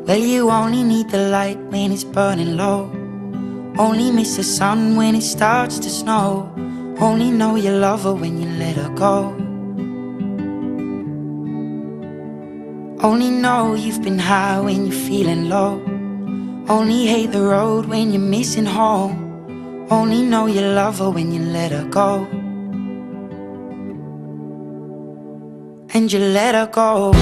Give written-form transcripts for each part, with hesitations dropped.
Well, you only need the light when it's burning low. Only miss the sun when it starts to snow. Only know you love her when you let her go. Only know you've been high when you're feeling low. Only hate the road when you're missing home. Only know you love her when you let her go. And you let her go.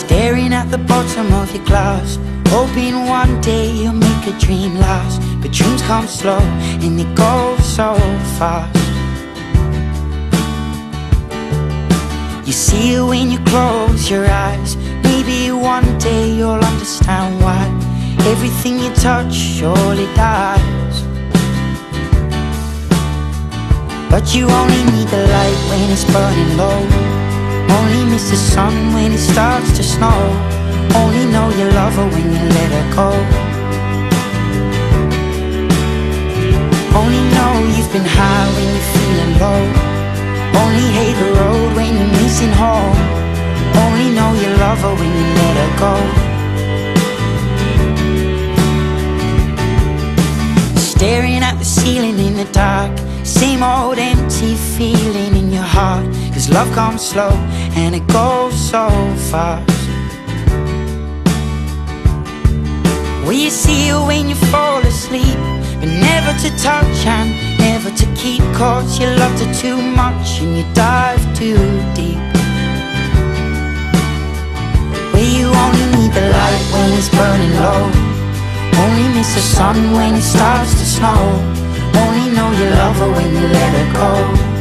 Staring at the bottom of your glass, hoping one day you'll make a dream last. But dreams come slow and they go so fast. You see it when you close your eyes. Maybe one day you'll understand why everything you touch surely dies. But you only need the light when it's burning low. Only miss the sun when it starts to snow. Only know you love her when you let her go. Only know you've been high when you're feeling low. Only hate the road when you're missing home. Only know you love her when you let her go. Staring at the ceiling in the dark, same old empty feeling in your heart. Cause love comes slow and it goes so fast. Well, you see it when you fall asleep, but never to touch and never to keep. Cause you loved her too much and you dive too deep. Well, you only need the light when it's burning low. Only miss the sun when it starts to snow. Only know you love her when you let her go.